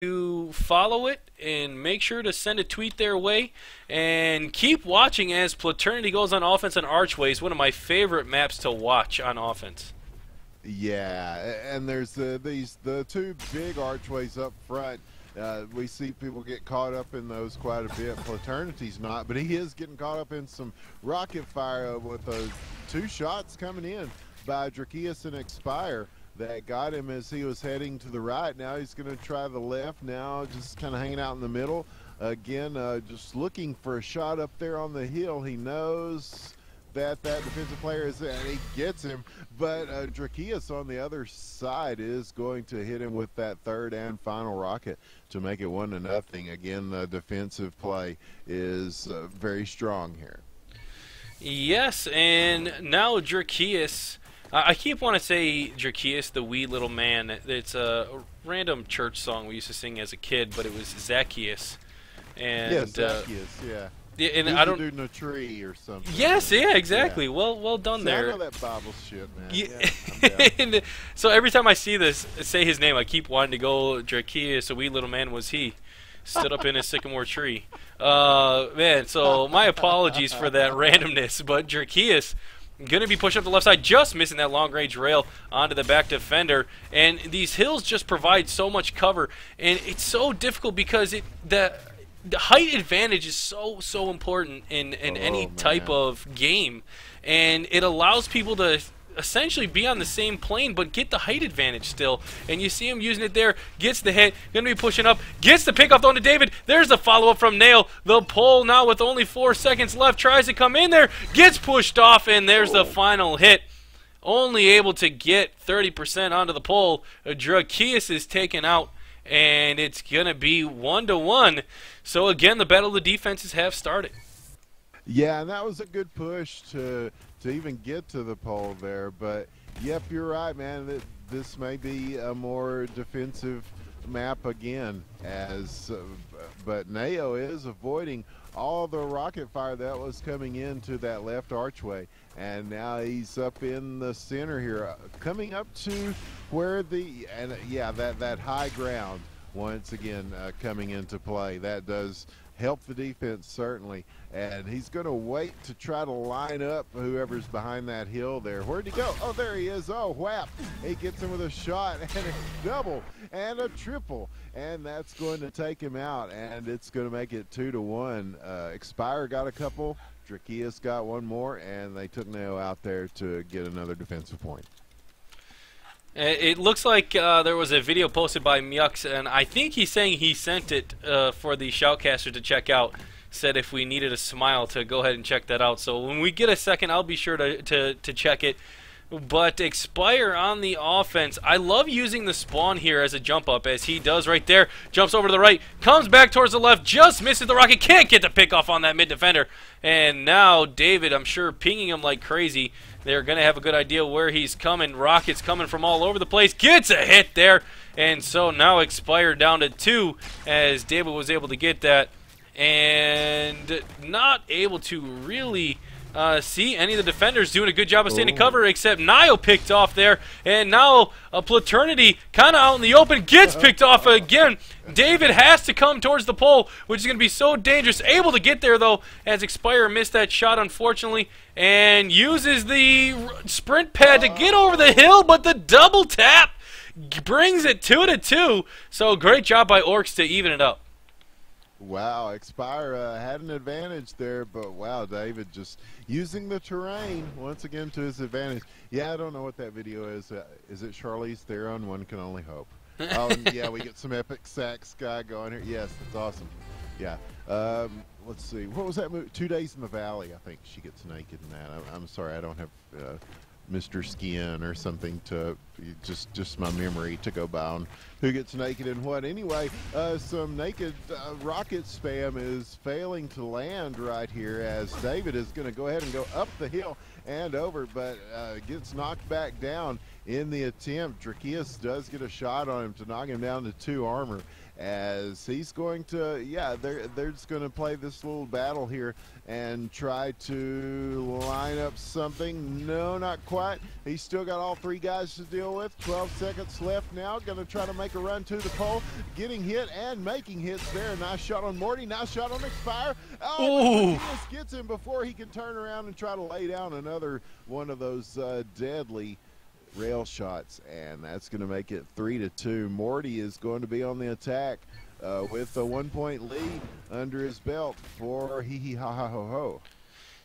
to follow it and make sure to send a tweet their way and keep watching as Platernity goes on offense on Archways, one of my favorite maps to watch on offense. Yeah, and there's the two big archways up front. We see people get caught up in those quite a bit. Platernity's not, but he is getting caught up in some rocket fire with those two shots coming in by Drakeus and Expire that got him as he was heading to the right. Now he's going to try the left now, just kind of hanging out in the middle. Again, just looking for a shot up there on the hill. He knows that defensive player is there, and he gets him, but Drakeus on the other side is going to hit him with that third and final rocket to make it 1-0. Again, the defensive play is very strong here. Yes, and now Drakeus, I keep wanting to say Drakeus, the wee little man. It's a random church song we used to sing as a kid, but it was Zacchaeus. And, yes, Zacchaeus, yeah. Yeah, and He's I don't. in a tree or something. Yes, yeah, exactly. Yeah. Well done there. I know that Bible shit, man. Yeah. And so every time I see this, say his name, I keep wanting to go. Drakeus, a wee little man was he, stood up in a sycamore tree. Man, so my apologies for that randomness, but Drakeus going to be pushed up the left side, just missing that long-range rail onto the back defender. And these hills just provide so much cover, and it's so difficult because the height advantage is so important in any type of game, and it allows people to essentially be on the same plane but get the height advantage still. And you see him using it there, gets the hit, going to be pushing up, gets the pick off onto David. There's the follow-up from Nail. The pole now with only 4 seconds left, tries to come in there, gets pushed off, and there's the final hit. Only able to get 30% onto the pole. Drakeus is taken out, and it's going to be 1-1. So again, the battle of the defenses have started. Yeah, and that was a good push to even get to the pole there. But, yep, you're right, man. This may be a more defensive map again. But Neo is avoiding all the rocket fire that was coming into that left archway. And now he's up in the center here, coming up to where that high ground once again coming into play. That does help the defense certainly, and he's going to wait to try to line up whoever's behind that hill there. Where'd he go? Oh, there he is. Oh, whap. He gets him with a shot and a double and a triple, and that's going to take him out, and it's going to make it 2-1. Expire got a couple, Drakeus got one more, and they took Neo out there to get another defensive point. It looks like there was a video posted by Myux, and I think he's saying he sent it for the shoutcaster to check out. Said if we needed a smile to go ahead and check that out. So when we get a second, I'll be sure to check it. But Expire on the offense. I love using the spawn here as a jump up, as he does right there. Jumps over to the right, comes back towards the left, just misses the rocket, can't get the pick off on that mid defender. And now David, I'm sure, pinging him like crazy. They're going to have a good idea where he's coming. Rockets coming from all over the place. Gets a hit there. And so now Expire down to 2 as David was able to get that. And not able to really see any of the defenders doing a good job of staying in cover, except Nio picked off there. And now a Platernity kind of out in the open gets picked off again. David has to come towards the pole, which is going to be so dangerous. Able to get there, though, as Expire missed that shot, unfortunately, and uses the sprint pad to get over the hill, but the double tap brings it 2-2. So great job by orKs to even it up. Wow, Expire had an advantage there, but wow, David just using the terrain once again to his advantage. Yeah, I don't know what that video is. Is it Charlize Theron? One can only hope. Oh, yeah, we get some epic sack sky going here. Yes, that's awesome. Yeah. Let's see. What was that movie? 2 Days in the Valley. I think she gets naked in that. I'm sorry, I don't have Mr. Skin or something to just my memory to go by on who gets naked and what. Anyway, some naked rocket spam is failing to land right here as David is going to go ahead and go up the hill and over, but gets knocked back down in the attempt. Drakeus does get a shot on him to knock him down to 2 armor, as he's going to, yeah, they're just going to play this little battle here and try to line up something. No, not quite. He's still got all three guys to deal with. 12 seconds left now. Going to try to make a run to the pole. Getting hit and making hits there. Nice shot on Morty. Nice shot on Expire. Oh, he just gets him before he can turn around and try to lay down another one of those deadly rail shots, and that's going to make it 3-2. Morty is going to be on the attack with a 1-point lead under his belt for He-He-Ha-Ha-Ho-Ho.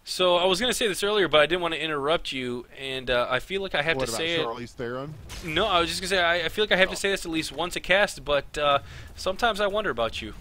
So I was going to say this earlier, but I didn't want to interrupt you, and I feel like I have to say it. Charlize Theron? No, I was just going to say I feel like I have to say this at least once a cast, but sometimes I wonder about you.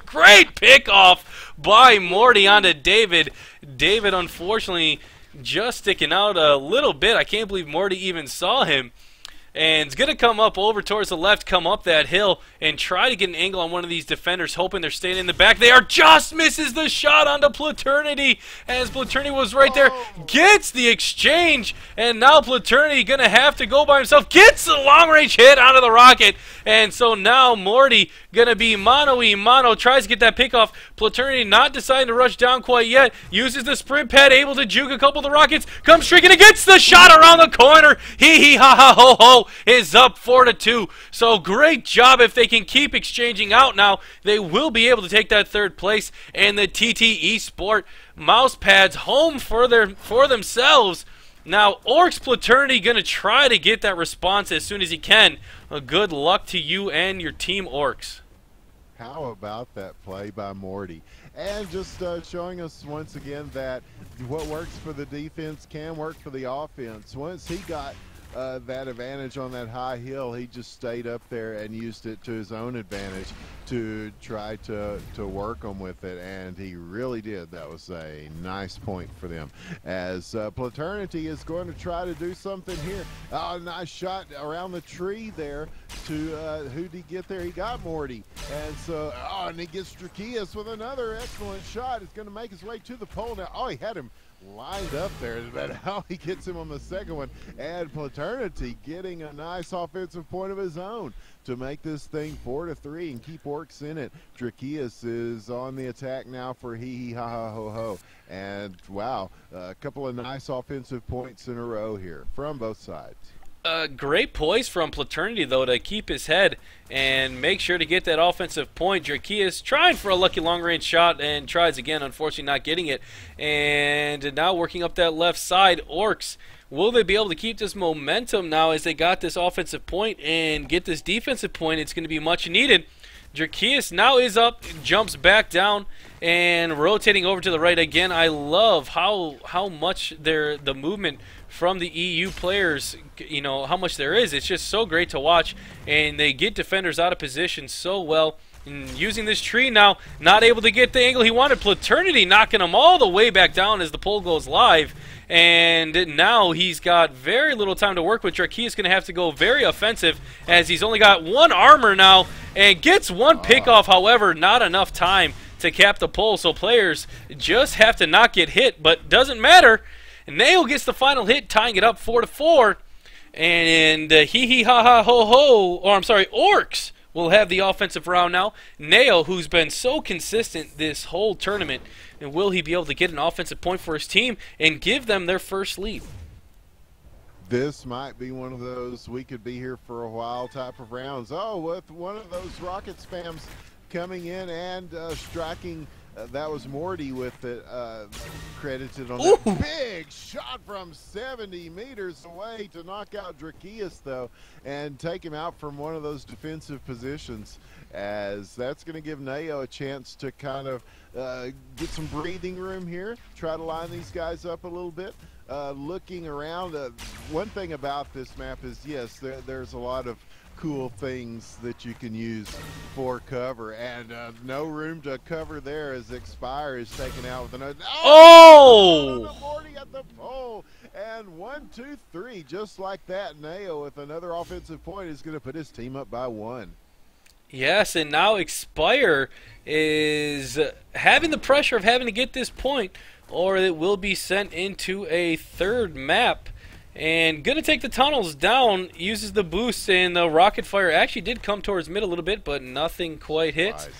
Great pickoff by Morty onto David. David, unfortunately, just sticking out a little bit. I can't believe Morty even saw him. And it's going to come up over towards the left, come up that hill, and try to get an angle on one of these defenders, hoping they're staying in the back. They are just misses the shot onto Platernity, as Platernity was right there. Gets the exchange, and now Platernity going to have to go by himself. Gets the long-range hit onto the rocket, and so now Morty going to be mano-y-mano. Tries to get that pick off. Platernity not deciding to rush down quite yet. Uses the sprint pad, able to juke a couple of the rockets. Comes streaking and gets the shot around the corner. He-he-ha-ha-ho-ho is up 4-2. So great job. If they can keep exchanging out now, they will be able to take that third place. And the TT Esport mouse pads home for themselves. Now, orKs Platernity going to try to get that response as soon as he can. Good luck to you and your team, orKs. How about that play by Morty? And just showing us once again that what works for the defense can work for the offense. Once he got that advantage on that high hill, he just stayed up there and used it to his own advantage to try to work them with it, and he really did. That was a nice point for them, as Platernity is going to try to do something here. Oh, nice shot around the tree there to who did he get there? He got Morty, and so and he gets h3h3h4h4h with another excellent shot. It's going to make his way to the pole now. Oh, he had him lined up there, but how he gets him on the second one, and Platernity getting a nice offensive point of his own to make this thing 4-3 and keep orKs in it. h3h3h4h4h is on the attack now for He-He-Ha-Ha-Ho-Ho, and wow, a couple of nice offensive points in a row here from both sides. Great poise from Platernity, though, to keep his head and make sure to get that offensive point. h3h3h4h is trying for a lucky long-range shot and tries again, unfortunately not getting it. And now working up that left side, orKs, will they be able to keep this momentum now as they got this offensive point and get this defensive point? It's going to be much needed. h3h3h4h now is up, jumps back down, and rotating over to the right again. I love how much the movement from the EU players, you know, how much there is. It's just so great to watch, and they get defenders out of position so well. And using this tree now, not able to get the angle he wanted. Platernity knocking him all the way back down as the pole goes live. And now he's got very little time to work with. h3h3h4h is going to have to go very offensive, as he's only got one armor now and gets one pick off. However, not enough time to cap the pole, so players just have to not get hit, but doesn't matter. Nail gets the final hit, tying it up 4-4. And He-He-Ha-Ha-Ho-Ho, or I'm sorry, orKs will have the offensive round now. Nail, who's been so consistent this whole tournament, and will he be able to get an offensive point for his team and give them their first lead? This might be one of those we could be here for a while type of rounds. Oh, with one of those rocket spams coming in and striking. That was Morty with it credited on that big shot from 70 meters away to knock out h3h3h4h, though, and take him out from one of those defensive positions, as that's going to give Neo a chance to kind of get some breathing room here, try to line these guys up a little bit. Looking around, one thing about this map is, yes, there's a lot of cool things that you can use for cover, and no room to cover there as Expire is taken out with another. Morty at the pole, and 1, 2, 3, just like that. Neo with another offensive point is going to put his team up by 1. Yes, and now Expire is having the pressure of having to get this point, or it will be sent into a third map. And going to take the tunnels down, uses the boost, and the rocket fire actually did come towards mid a little bit, but nothing quite hits. Nice.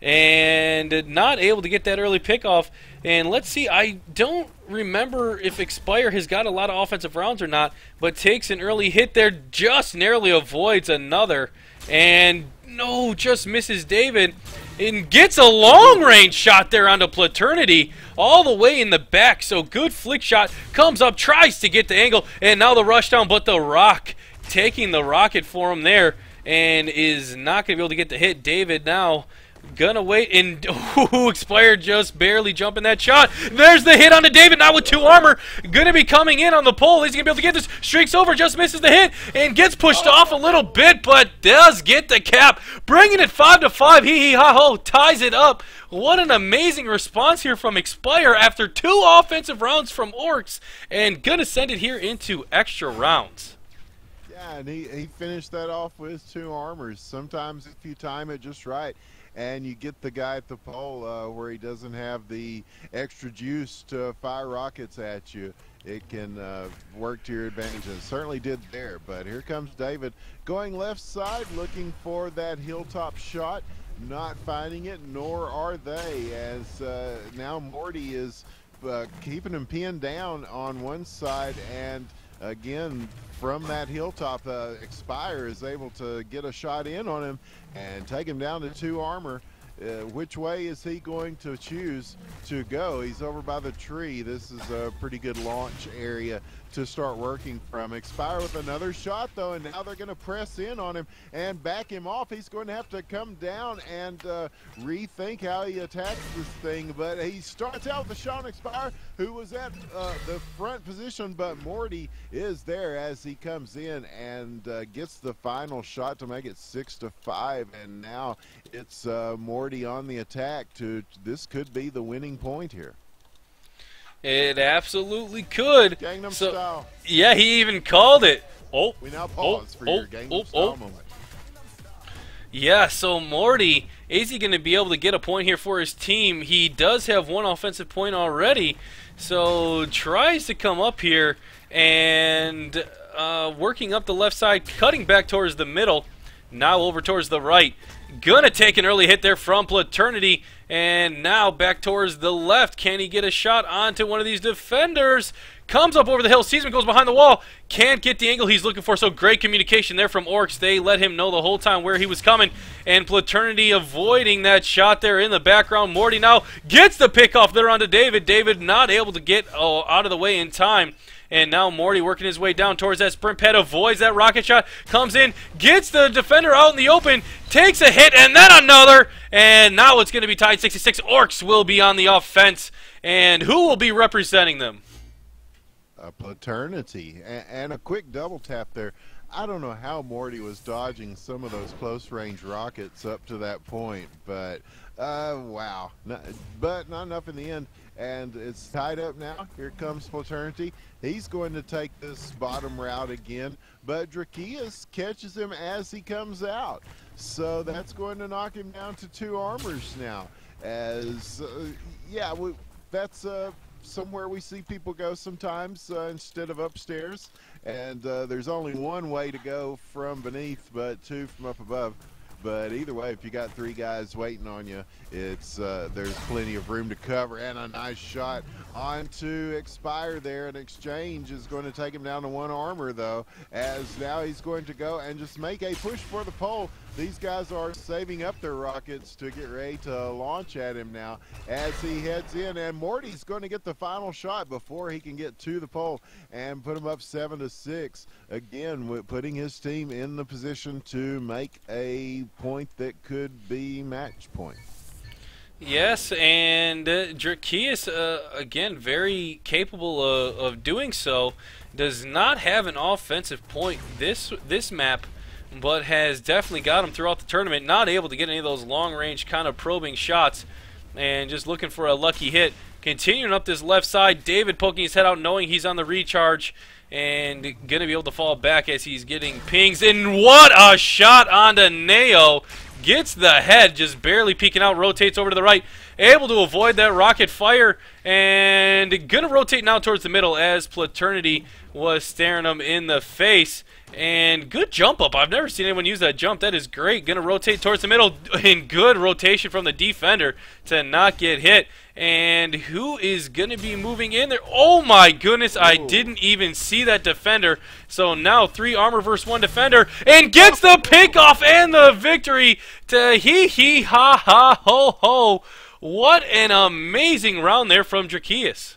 And not able to get that early pickoff. And let's see, I don't remember if Expire has got a lot of offensive rounds or not, but takes an early hit there, just narrowly avoids another. And no, just misses David. And gets a long-range shot there onto Platernity all the way in the back. So good flick shot. Comes up, tries to get the angle, and now the rush down. But the Rock taking the rocket for him there and is not going to be able to get the hit. David now gonna wait, and Expired just barely jumping that shot. There's the hit onto David, now with 2 armor. Gonna be coming in on the pole. He's gonna be able to get this. Streaks over, just misses the hit, and gets pushed off a little bit, but does get the cap. Bringing it 5-5. Hee-hee-ha-ho ties it up. What an amazing response here from Expire after 2 offensive rounds from orKs, and gonna send it here into extra rounds. Yeah, and he finished that off with 2 armors. Sometimes if you time it just right, and you get the guy at the pole where he doesn't have the extra juice to fire rockets at you, it can work to your advantage. And it certainly did there. But here comes David going left side, looking for that hilltop shot, not finding it, nor are they, as now Morty is keeping him pinned down on one side, and again from that hilltop, Expire is able to get a shot in on him and take him down to 2 armor. Which way is he going to choose to go? He's over by the tree. This is a pretty good launch area to start working from. Expire with another shot though, and now they're going to press in on him and back him off. He's going to have to come down and rethink how he attacks this thing, but he starts out with the shot on Expire, who was at the front position, but Morty is there as he comes in and gets the final shot to make it 6-5, and now it's Morty on the attack. This could be the winning point here. It absolutely could. Gangnam Style. Yeah, he even called it. Oh, we now pause for your Gangnam Style moment. Yeah, so Morty, is he going to be able to get a point here for his team? He does have 1 offensive point already, so tries to come up here and working up the left side, cutting back towards the middle, now over towards the right. Gonna take an early hit there from Platernity, and now back towards the left. Can he get a shot onto one of these defenders? Comes up over the hill. Seasman goes behind the wall. Can't get the angle he's looking for, so great communication there from orKs. They let him know the whole time where he was coming, and Platernity avoiding that shot there in the background. Morty now gets the pick off there onto David. David not able to get out of the way in time. And now Morty working his way down towards that sprint pad, avoids that rocket shot, comes in, gets the defender out in the open, takes a hit, and then another. And now it's going to be tied 66. orKs will be on the offense. And who will be representing them? Platernity. And a quick double tap there. I don't know how Morty was dodging some of those close-range rockets up to that point, but wow. But not enough in the end. And it's tied up now. Here comes Platernity. He's going to take this bottom route again, but orKs catches him as he comes out. So that's going to knock him down to 2 armors now. As, yeah, that's somewhere we see people go sometimes instead of upstairs. And there's only one way to go from beneath, but 2 from up above. But either way, if you got 3 guys waiting on you, it's there's plenty of room to cover. And a nice shot onto Expire there. An exchange is going to take him down to 1 armor, though, as now he's going to go and just make a push for the pole. These guys are saving up their rockets to get ready to launch at him now as he heads in. And Morty's going to get the final shot before he can get to the pole and put him up 7-6. Again, putting his team in the position to make a point that could be match point. Yes, and orKs, again, very capable of doing so. Does not have an offensive point this map, but has definitely got him throughout the tournament. Not able to get any of those long-range kind of probing shots, and just looking for a lucky hit. Continuing up this left side, David poking his head out, knowing he's on the recharge, and going to be able to fall back as he's getting pings. And what a shot onto Neo. Gets the head, just barely peeking out, rotates over to the right, able to avoid that rocket fire, and going to rotate now towards the middle as Platernity was staring him in the face. And good jump up. I've never seen anyone use that jump. That is great. Going to rotate towards the middle. And good rotation from the defender to not get hit. And who is going to be moving in there? Oh my goodness, I didn't even see that defender. So now 3 armor versus 1 defender. And gets the pick off and the victory to he ha ha ho ho. What an amazing round there from h3h3h4h4h0h0.